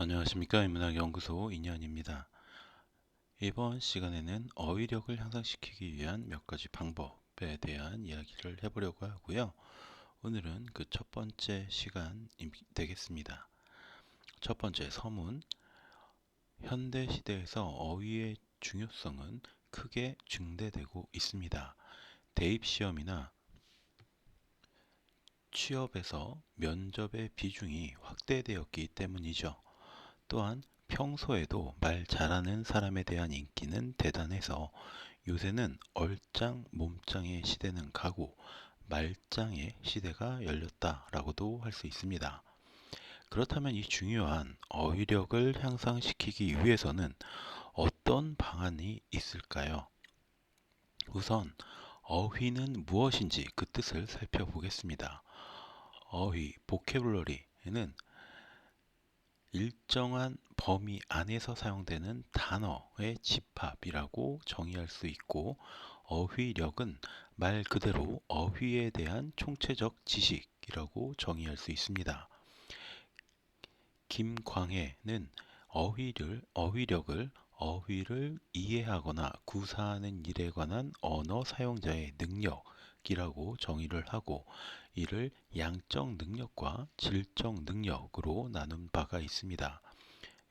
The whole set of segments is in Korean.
안녕하십니까. 인문학연구소 인현입니다. 이번 시간에는 어휘력을 향상시키기 위한 몇 가지 방법에 대한 이야기를 해보려고 하고요. 오늘은 그 첫 번째 시간이 되겠습니다. 첫 번째 서문. 현대 시대에서 어휘의 중요성은 크게 증대되고 있습니다. 대입 시험이나 취업에서 면접의 비중이 확대되었기 때문이죠. 또한 평소에도 말 잘하는 사람에 대한 인기는 대단해서 요새는 얼짱 몸짱의 시대는 가고 말짱의 시대가 열렸다라고도 할 수 있습니다. 그렇다면 이 중요한 어휘력을 향상시키기 위해서는 어떤 방안이 있을까요? 우선 어휘는 무엇인지 그 뜻을 살펴보겠습니다. 어휘, 보캐블러리는 일정한 범위 안에서 사용되는 단어의 집합이라고 정의할 수 있고, 어휘력은 말 그대로 어휘에 대한 총체적 지식이라고 정의할 수 있습니다. 김광해는 어휘를 이해하거나 구사하는 일에 관한 언어 사용자의 능력이라고 정의를 하고, 이를 양적 능력과 질적 능력으로 나눈 바가 있습니다.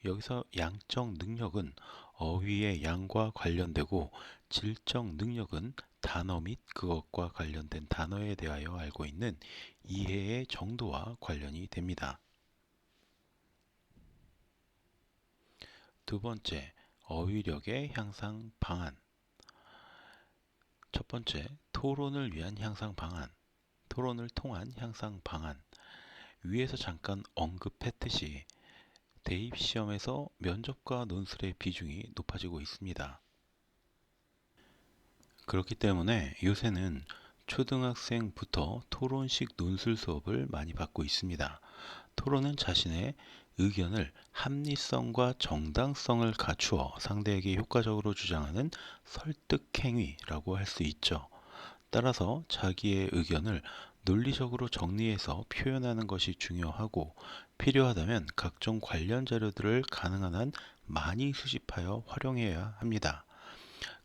여기서 양적 능력은 어휘의 양과 관련되고, 질적 능력은 단어 및 그것과 관련된 단어에 대하여 알고 있는 이해의 정도와 관련이 됩니다. 두 번째, 어휘력의 향상 방안. 첫 번째, 토론을 위한 향상 방안. 토론을 통한 향상 방안. 위에서 잠깐 언급했듯이 대입 시험에서 면접과 논술의 비중이 높아지고 있습니다. 그렇기 때문에 요새는 초등학생부터 토론식 논술 수업을 많이 받고 있습니다. 토론은 자신의 의견을 합리성과 정당성을 갖추어 상대에게 효과적으로 주장하는 설득 행위라고 할 수 있죠. 따라서 자기의 의견을 논리적으로 정리해서 표현하는 것이 중요하고, 필요하다면 각종 관련 자료들을 가능한 한 많이 수집하여 활용해야 합니다.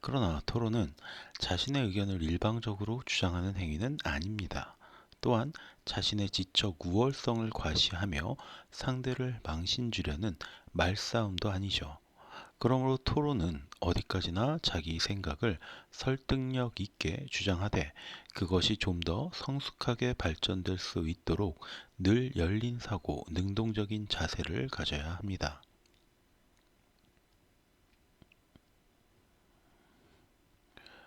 그러나 토론은 자신의 의견을 일방적으로 주장하는 행위는 아닙니다. 또한 자신의 지적 우월성을 과시하며 상대를 망신주려는 말싸움도 아니죠. 그러므로 토론은 어디까지나 자기 생각을 설득력 있게 주장하되, 그것이 좀 더 성숙하게 발전될 수 있도록 늘 열린 사고, 능동적인 자세를 가져야 합니다.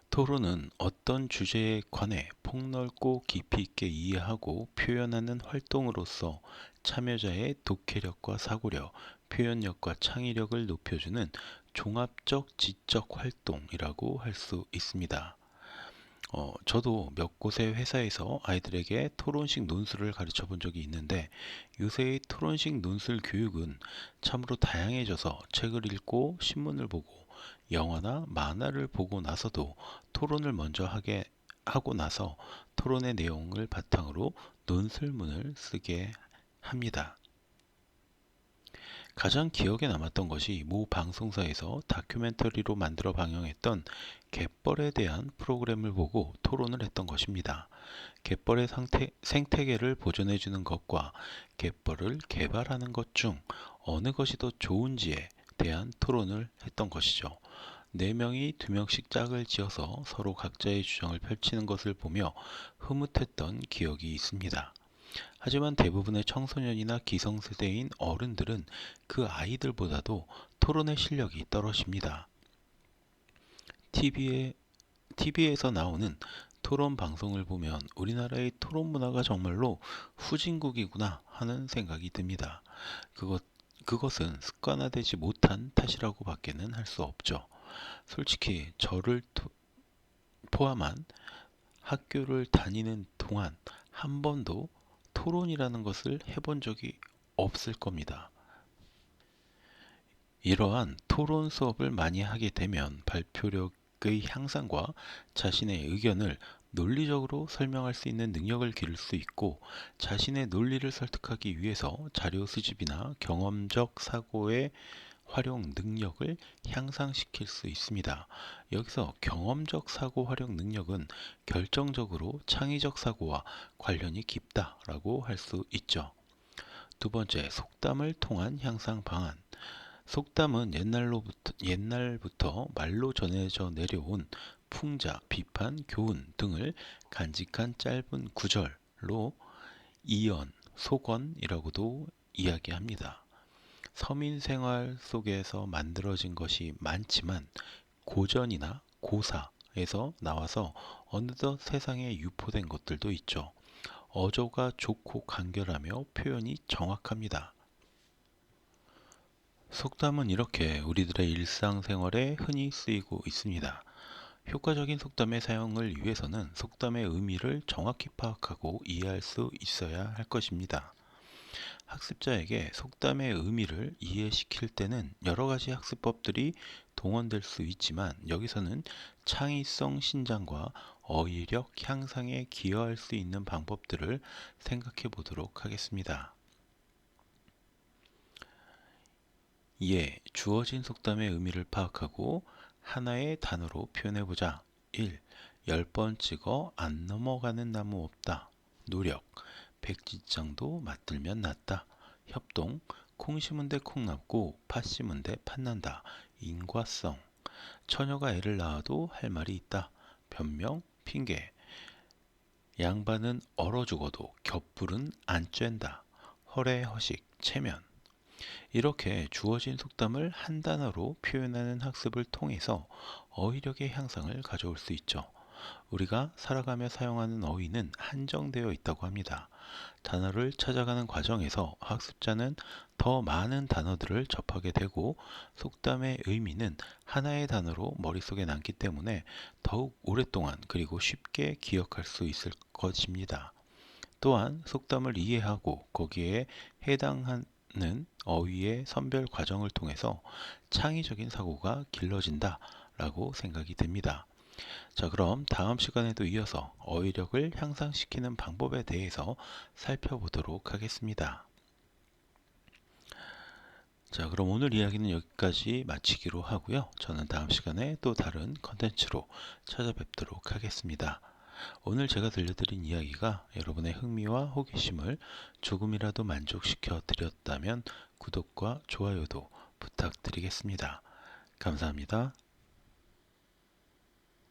토론은 어떤 주제에 관해 폭넓고 깊이 있게 이해하고 표현하는 활동으로서 참여자의 독해력과 사고력, 표현력과 창의력을 높여주는 종합적 지적 활동이라고 할 수 있습니다. 저도 몇 곳의 회사에서 아이들에게 토론식 논술을 가르쳐 본 적이 있는데, 요새의 토론식 논술 교육은 참으로 다양해져서 책을 읽고 신문을 보고 영화나 만화를 보고 나서도 토론을 먼저 하고 나서 토론의 내용을 바탕으로 논술문을 쓰게 합니다. 가장 기억에 남았던 것이 모 방송사에서 다큐멘터리로 만들어 방영했던 갯벌에 대한 프로그램을 보고 토론을 했던 것입니다. 갯벌의 생태계를 보존해주는 것과 갯벌을 개발하는 것 중 어느 것이 더 좋은지에 대한 토론을 했던 것이죠. 네 명이 두 명씩 짝을 지어서 서로 각자의 주장을 펼치는 것을 보며 흐뭇했던 기억이 있습니다. 하지만 대부분의 청소년이나 기성세대인 어른들은 그 아이들보다도 토론의 실력이 떨어집니다. TV에서 나오는 토론 방송을 보면 우리나라의 토론 문화가 정말로 후진국이구나 하는 생각이 듭니다. 그것은 습관화되지 못한 탓이라고 밖에는 할 수 없죠. 솔직히 저를 포함한 학교를 다니는 동안 한 번도 토론이라는 것을 해본 적이 없을 겁니다. 이러한 토론 수업을 많이 하게 되면 발표력의 향상과 자신의 의견을 논리적으로 설명할 수 있는 능력을 기를 수 있고 자신의 논리를 설득하기 위해서 자료 수집이나 경험적 사고의 활용 능력을 향상시킬 수 있습니다. 여기서 경험적 사고 활용 능력은 결정적으로 창의적 사고와 관련이 깊다라고 할 수 있죠. 두 번째, 속담을 통한 향상 방안. 속담은 옛날부터 말로 전해져 내려온 풍자, 비판, 교훈 등을 간직한 짧은 구절로 이언, 속언이라고도 이야기합니다. 서민 생활 속에서 만들어진 것이 많지만 고전이나 고사에서 나와서 어느덧 세상에 유포된 것들도 있죠. 어조가 좋고 간결하며 표현이 정확합니다. 속담은 이렇게 우리들의 일상생활에 흔히 쓰이고 있습니다. 효과적인 속담의 사용을 위해서는 속담의 의미를 정확히 파악하고 이해할 수 있어야 할 것입니다. 학습자에게 속담의 의미를 이해시킬 때는 여러 가지 학습법들이 동원될 수 있지만 여기서는 창의성 신장과 어휘력 향상에 기여할 수 있는 방법들을 생각해 보도록 하겠습니다. 예, 주어진 속담의 의미를 파악하고 하나의 단어로 표현해보자. 1. 10번 찍어 안 넘어가는 나무 없다. 노력. 백지장도 맞들면 낫다. 협동. 콩 심은 데 콩 남고 팥 심은 데 팥 난다. 인과성. 처녀가 애를 낳아도 할 말이 있다. 변명. 핑계. 양반은 얼어 죽어도 겹불은 안 쬐다. 허례허식. 체면. 이렇게 주어진 속담을 한 단어로 표현하는 학습을 통해서 어휘력의 향상을 가져올 수 있죠. 우리가 살아가며 사용하는 어휘는 한정되어 있다고 합니다. 단어를 찾아가는 과정에서 학습자는 더 많은 단어들을 접하게 되고 속담의 의미는 하나의 단어로 머릿속에 남기 때문에 더욱 오랫동안 그리고 쉽게 기억할 수 있을 것입니다. 또한 속담을 이해하고 거기에 해당하는 어휘의 선별 과정을 통해서 창의적인 사고가 길러진다 라고 생각이 됩니다. 자, 그럼 다음 시간에도 이어서 어휘력을 향상시키는 방법에 대해서 살펴보도록 하겠습니다. 자, 그럼 오늘 이야기는 여기까지 마치기로 하고요. 저는 다음 시간에 또 다른 컨텐츠로 찾아뵙도록 하겠습니다. 오늘 제가 들려드린 이야기가 여러분의 흥미와 호기심을 조금이라도 만족시켜 드렸다면 구독과 좋아요도 부탁드리겠습니다. 감사합니다.